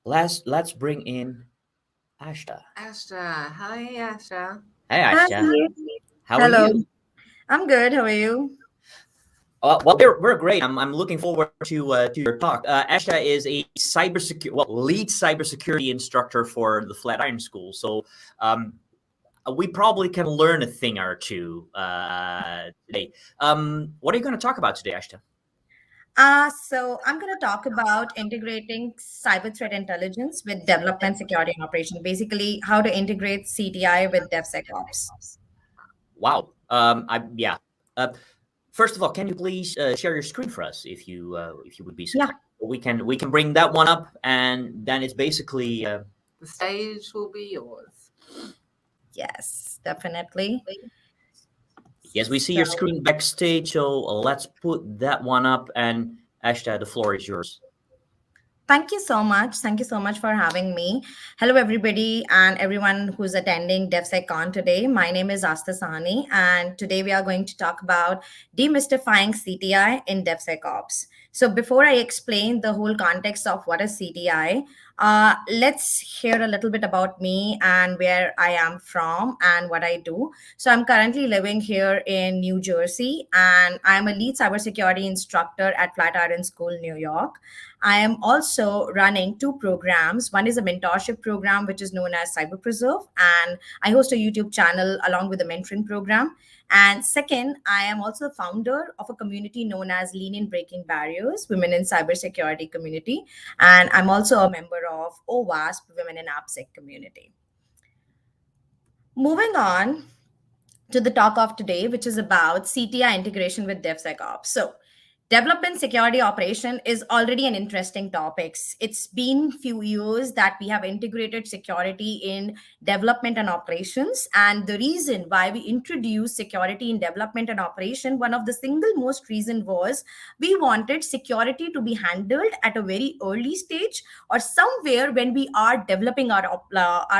Let's bring in Ashta. Astra. Hi, Astra. Hey Hi. Ashta, how are Hello. you? I'm good. How are you? Well, we're great. I'm looking forward to your talk. Ashta is a lead cybersecurity instructor for the Flatiron School. So um, we probably can learn a thing or two today. What are you going to talk about today, Ashta? So I'm going to talk about integrating cyber threat intelligence with development, security, and operation. Basically, how to integrate CTI with DevSecOps. Wow. Yeah. Uh, First of all, can you please share your screen for us if you would be so Yeah. kind? We can bring that one up, and then it's basically The stage will be yours. Yes, definitely. yes, we see So your screen backstage. So let's put that one up, and Ashta, the floor is yours. thank you so much. Thank you so much for having me. Hello, everybody, and everyone who's attending DevSecCon today. My name is Asta Sani, and today we are going to talk about demystifying CTI in DevSecOps. So, before I explain the whole context of what is CTI, let's hear a little bit about me and where I am from and what I do. So, I'm currently living here in New Jersey, and I'm a lead cybersecurity instructor at Flatiron School, New York. I am also running two programs. One is a mentorship program, which is known as Cyber Preserve, and I host a YouTube channel along with a mentoring program. And second, I am also the founder of a community known as Lean in Breaking Barriers, Women in Cybersecurity Community. And I'm also a member of OWASP, Women in AppSec Community. Moving on to the talk of today, which is about CTI integration with DevSecOps. So, development security operation is already an interesting topic. It's been few years that we have integrated security in development and operations. And the reason why we introduced security in development and operation, one of the single most reason was we wanted security to be handled at a very early stage or somewhere when we are developing our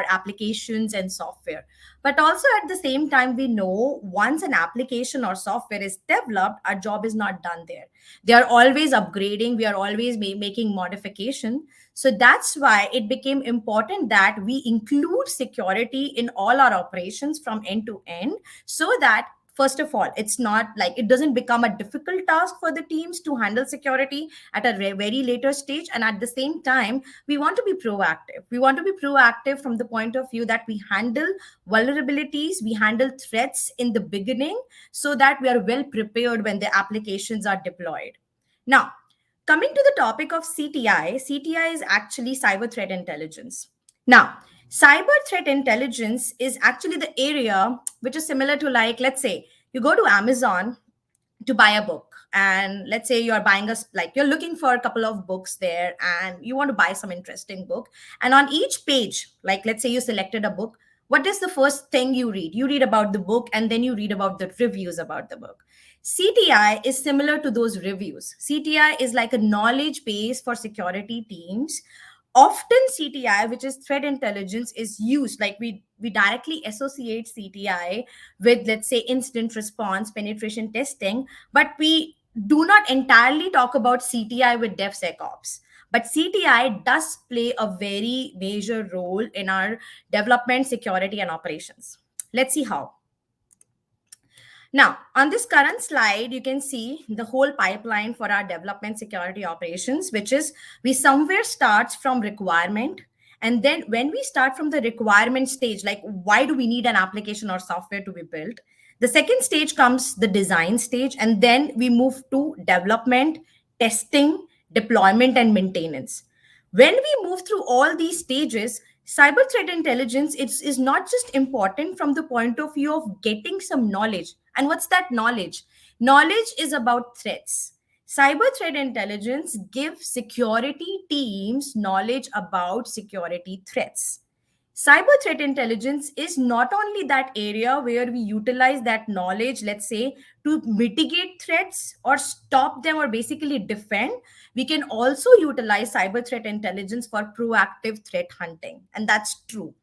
applications and software. But also at the same time, we know once an application or software is developed, our job is not done there. They are always upgrading, we are always making modification. So that's why it became important that we include security in all our operations from end to end, so that first of all, it's not like it doesn't become a difficult task for the teams to handle security at a very later stage. And at the same time, we want to be proactive. We want to be proactive from the point of view that we handle vulnerabilities, we handle threats in the beginning, so that we are well prepared when the applications are deployed. Now, coming to the topic of CTI, CTI is actually cyber threat intelligence. Now, cyber threat intelligence is actually the area which is similar to, like, let's say you go to Amazon to buy a book, and let's say you're buying like you're looking for a couple of books there and you want to buy some interesting book, and on each page, like let's say you selected a book, what is the first thing you read? You read about the book, and then you read about the reviews about the book. CTI is similar to those reviews. CTI is like a knowledge base for security teams. Often CTI, which is threat intelligence, is used, like we directly associate CTI with, let's say, incident response, penetration testing, but we do not entirely talk about CTI with DevSecOps. But CTI does play a very major role in our development, security, and operations. Let's see how. Now, on this current slide, you can see the whole pipeline for our development security operations, which is we somewhere starts from requirement. And then when we start from the requirement stage, like why do we need an application or software to be built? The second stage comes the design stage, and then we move to development, testing, deployment, and maintenance. When we move through all these stages, cyber threat intelligence is not just important from the point of view of getting some knowledge. And what's that knowledge? Knowledge is about threats. Cyber threat intelligence gives security teams knowledge about security threats. Cyber threat intelligence is not only that area where we utilize that knowledge, let's say, to mitigate threats or stop them or basically defend. We can also utilize cyber threat intelligence for proactive threat hunting. And that's true.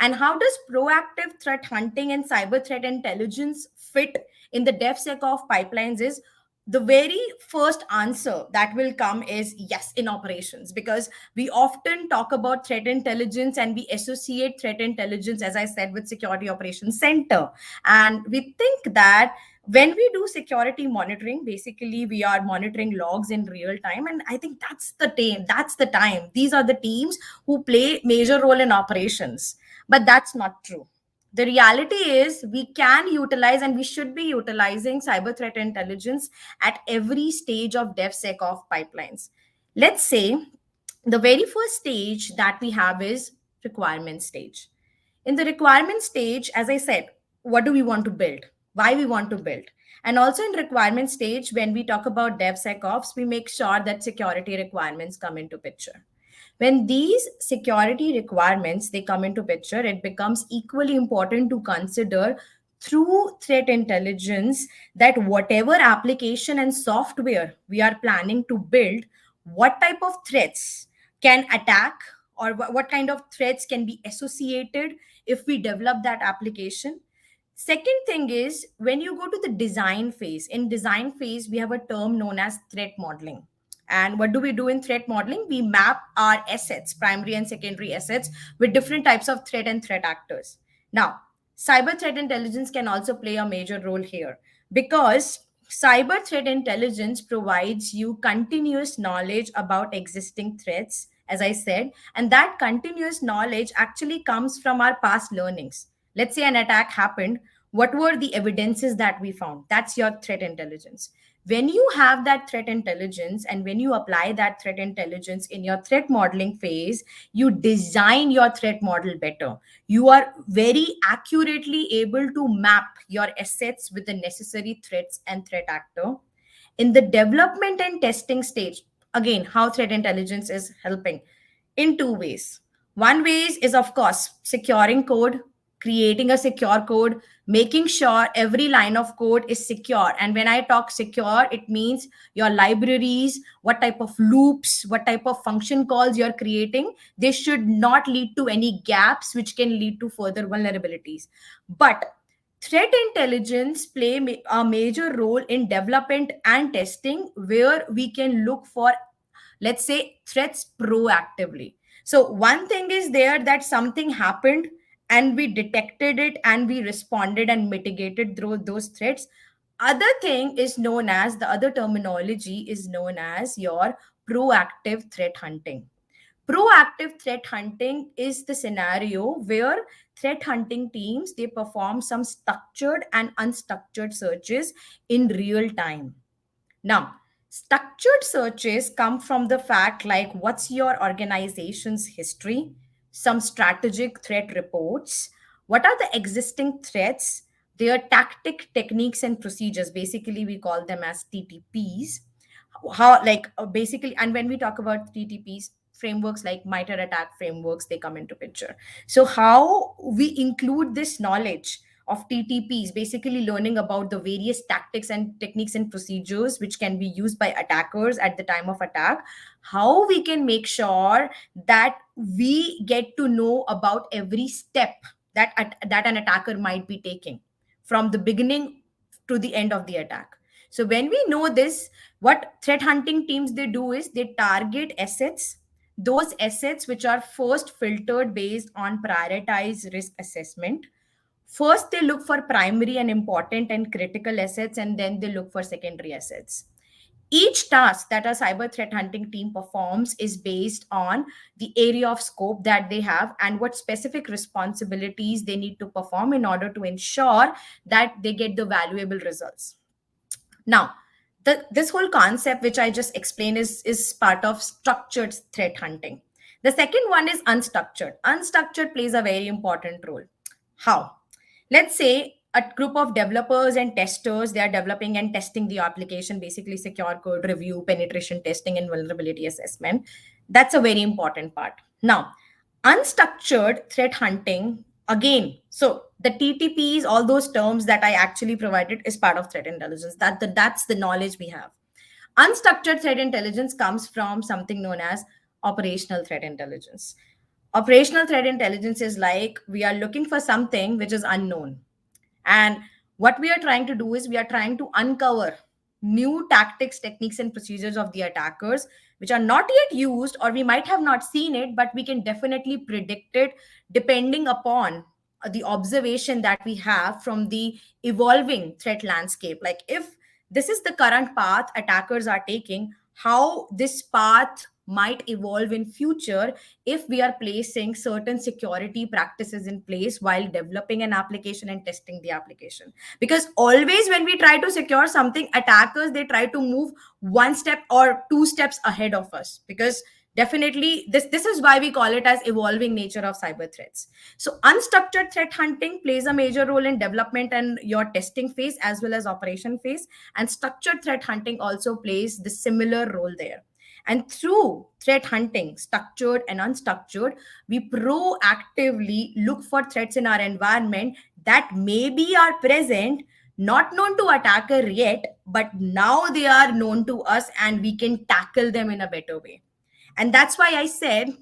And how does proactive threat hunting and cyber threat intelligence fit in the DevSecOps pipelines is the very first answer that will come is yes, in operations, because we often talk about threat intelligence and we associate threat intelligence, as I said, with security operations center. And we think that when we do security monitoring, basically we are monitoring logs in real time. And I think that's the time. These are the teams who play major role in operations. But that's not true. The reality is we can utilize and we should be utilizing cyber threat intelligence at every stage of DevSecOps pipelines. Let's say the very first stage that we have is requirement stage. In the requirement stage, as I said, what do we want to build? Why we want to build? And also in requirement stage, when we talk about DevSecOps, we make sure that security requirements come into picture. When these security requirements they come into picture, it becomes equally important to consider through threat intelligence that whatever application and software we are planning to build, what type of threats can attack, or what kind of threats can be associated if we develop that application. Second thing is, when you go to the design phase, in design phase we have a term known as threat modeling. And what do we do in threat modeling? We map our assets, primary and secondary assets, with different types of threat and threat actors. Now, cyber threat intelligence can also play a major role here, because cyber threat intelligence provides you continuous knowledge about existing threats, as I said, and that continuous knowledge actually comes from our past learnings. Let's say an attack happened. What were the evidences that we found? That's your threat intelligence. When you have that threat intelligence and when you apply that threat intelligence in your threat modeling phase, you design your threat model better. You are very accurately able to map your assets with the necessary threats and threat actor. In the development and testing stage, again, how threat intelligence is helping in two ways. One way is, of course, securing code, creating a secure code, making sure every line of code is secure. And when I talk secure, it means your libraries, what type of loops, what type of function calls you're creating, they should not lead to any gaps which can lead to further vulnerabilities. But threat intelligence play a major role in development and testing, where we can look for, let's say, threats proactively. So one thing is there that something happened and we detected it and we responded and mitigated through those threats. Other thing is known as, the other terminology is known as your proactive threat hunting. Proactive threat hunting is the scenario where threat hunting teams they perform some structured and unstructured searches in real time. Now, structured searches come from the fact like what's your organization's history, some strategic threat reports, what are the existing threats, their tactic, techniques, and procedures. Basically, we call them as TTPs. How, like, basically, and when we talk about TTPs, frameworks like MITRE ATT&CK frameworks, they come into picture. So, how we include this knowledge of TTPs, basically learning about the various tactics and techniques and procedures which can be used by attackers at the time of attack, how we can make sure that we get to know about every step that an attacker might be taking from the beginning to the end of the attack. So when we know this, what threat hunting teams they do is they target assets, those assets which are first filtered based on prioritized risk assessment. First, they look for primary and important and critical assets, and then they look for secondary assets. Each task that a cyber threat hunting team performs is based on the area of scope that they have and what specific responsibilities they need to perform in order to ensure that they get the valuable results. Now, this whole concept, which I just explained, is part of structured threat hunting. The second one is unstructured. Unstructured plays a very important role. How? Let's say a group of developers and testers, they are developing and testing the application, basically secure code review, penetration testing, and vulnerability assessment. That's a very important part. Now, unstructured threat hunting, again, so the TTPs, all those terms that I actually provided is part of threat intelligence. That's the knowledge we have. Unstructured threat intelligence comes from something known as operational threat intelligence. Operational threat intelligence is like we are looking for something which is unknown. And what we are trying to do is we are trying to uncover new tactics, techniques, and procedures of the attackers, which are not yet used, or we might have not seen it, but we can definitely predict it depending upon the observation that we have from the evolving threat landscape. Like if this is the current path attackers are taking, how this path might evolve in future if we are placing certain security practices in place while developing an application and testing the application. Because always when we try to secure something, attackers, they try to move one step or two steps ahead of us, because definitely this is why we call it as evolving nature of cyber threats. So unstructured threat hunting plays a major role in development and your testing phase as well as operation phase, and structured threat hunting also plays the similar role there. And through threat hunting, structured and unstructured, we proactively look for threats in our environment that maybe are present, not known to attacker yet, but now they are known to us and we can tackle them in a better way. And that's why I said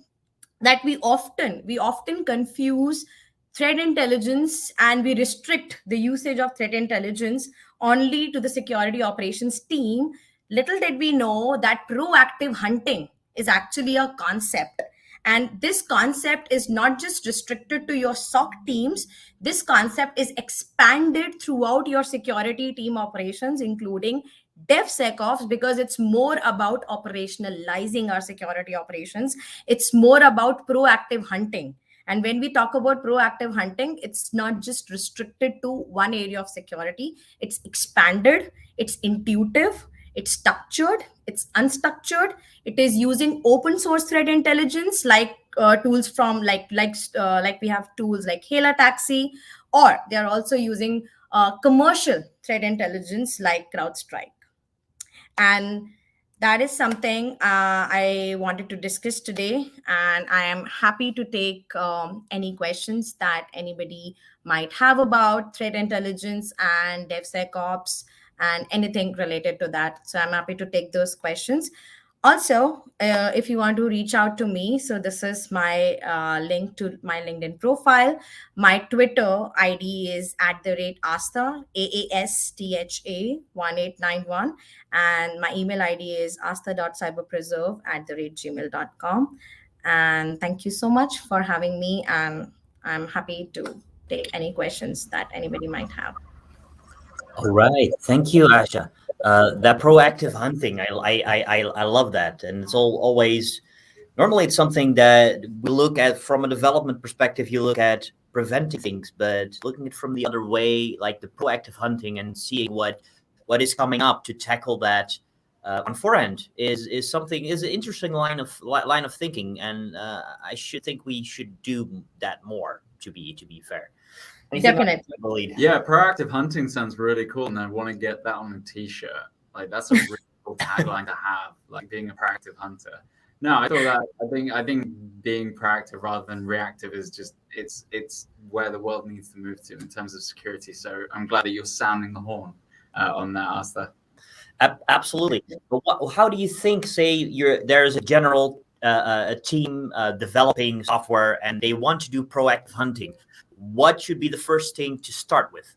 that we often confuse threat intelligence, and we restrict the usage of threat intelligence only to the security operations team. Little did we know that proactive hunting is actually a concept. And this concept is not just restricted to your SOC teams. This concept is expanded throughout your security team operations, including DevSecOps, because it's more about operationalizing our security operations. It's more about proactive hunting. And when we talk about proactive hunting, it's not just restricted to one area of security. It's expanded, it's intuitive, it's structured, it's unstructured. It is using open source threat intelligence, like tools from like we have tools like Hela Taxi, or they are also using commercial threat intelligence like CrowdStrike. And that is something I wanted to discuss today. And I am happy to take any questions that anybody might have about threat intelligence and DevSecOps and anything related to that. So I'm happy to take those questions. Also, if you want to reach out to me, so this is my link to my LinkedIn profile. My Twitter ID is @Aastha, AASTHA 1891. And my email ID is astha.cyberpreserve@gmail.com. And thank you so much for having me. And I'm happy to take any questions that anybody might have. All right, thank you, Asha. That proactive hunting, I love that, and it's always normally it's something that we look at from a development perspective. You look at preventing things, but looking at it from the other way, like the proactive hunting and seeing what is coming up to tackle that on forehand is an interesting line of thinking, and I should think we should do that more. To be fair. Definitely. Yeah, proactive hunting sounds really cool, and I want to get that on a t-shirt. Like that's a really cool tagline to have, like being a proactive hunter. No, I thought that I think being proactive rather than reactive is just it's where the world needs to move to in terms of security. So I'm glad that you're sounding the horn on that, Astha. Absolutely. But how do you think, say, there's a general a team developing software and they want to do proactive hunting? What should be the first thing to start with?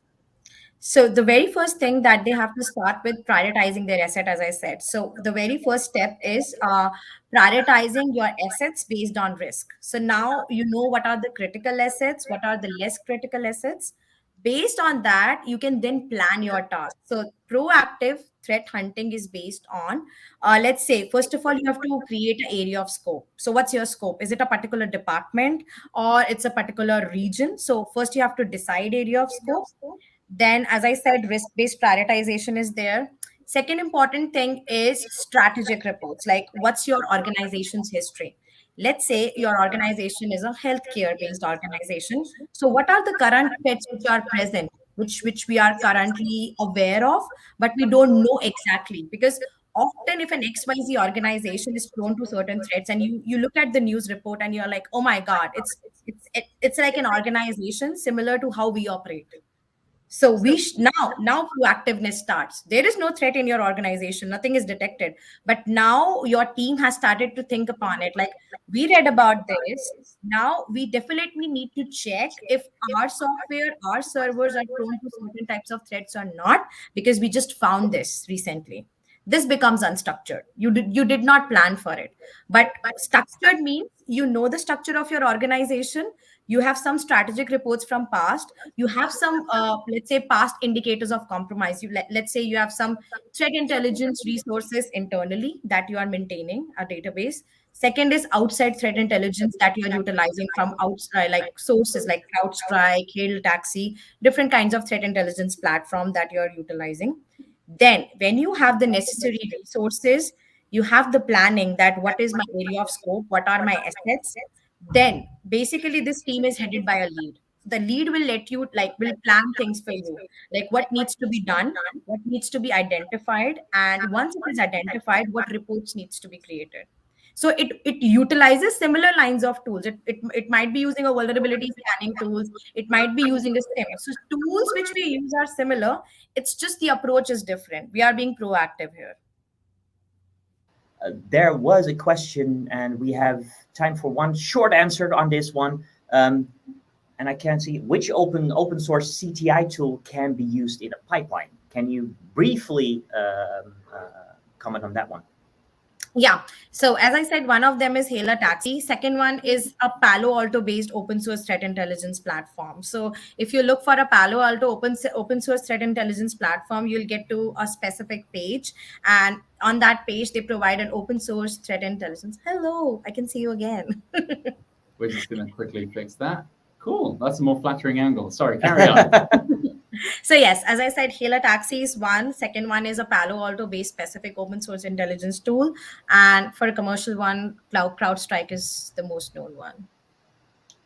So the very first thing that they have to start with prioritizing their asset, as I said. So the very first step is prioritizing your assets based on risk. So now you know what are the critical assets, what are the less critical assets. Based on that, you can then plan your task. So proactive threat hunting is based on, let's say, first of all, you have to create an area of scope. So what's your scope? Is it a particular department or it's a particular region? So first you have to decide area of scope. Then, as I said, risk-based prioritization is there. Second important thing is strategic reports, like what's your organization's history? Let's say your organization is a healthcare-based organization. So what are the current threats which are present, which we are currently aware of, but we don't know exactly? Because often if an XYZ organization is prone to certain threats and you look at the news report and you're like, oh my God, it's like an organization similar to how we operate. So now proactiveness starts. There is no threat in your organization. Nothing is detected. But now your team has started to think upon it. Like, we read about this. Now we definitely need to check if our software, our servers are prone to certain types of threats or not, because we just found this recently. This becomes unstructured. You did not plan for it. But structured means you know the structure of your organization. You have some strategic reports from past. You have some, let's say, past indicators of compromise. Let's say you have some threat intelligence resources internally that you are maintaining a database. Second is outside threat intelligence that you are utilizing from outside, like sources like CrowdStrike, Hail Taxi, different kinds of threat intelligence platform that you are utilizing. Then, when you have the necessary resources, you have the planning that what is my area of scope, what are my assets. Then, basically, this team is headed by a lead. The lead will let you, like, will plan things for you, like what needs to be done, what needs to be identified, and once it is identified, what reports needs to be created. So it utilizes similar lines of tools. It might be using a vulnerability scanning tools. It might be using a SIM. So tools which we use are similar. It's just the approach is different. We are being proactive here. There was a question, and we have time for one short answer on this one. And I can't see which open source CTI tool can be used in a pipeline. Can you briefly comment on that one? Yeah. So as I said, one of them is Hail Taxi. Second one is a Palo Alto based open source threat intelligence platform. So if you look for a Palo Alto open source threat intelligence platform, you'll get to a specific page. And on that page, they provide an open source threat intelligence. Hello, I can see you again. We're just going to quickly fix that. Cool. That's a more flattering angle. Sorry, carry on. So yes, as I said, Hail Taxi is one. Second one is a Palo Alto based specific open source intelligence tool. And for a commercial one, CrowdStrike is the most known one.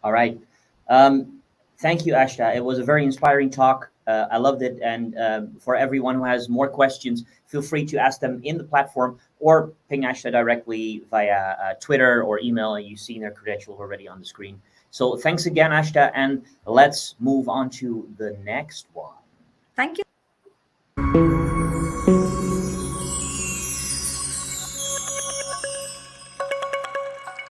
All right. Thank you, Ashta. It was a very inspiring talk. I loved it. And for everyone who has more questions, feel free to ask them in the platform or ping Ashta directly via Twitter or email. You've seen their credentials already on the screen. So thanks again, Ashta, and let's move on to the next one. Thank you.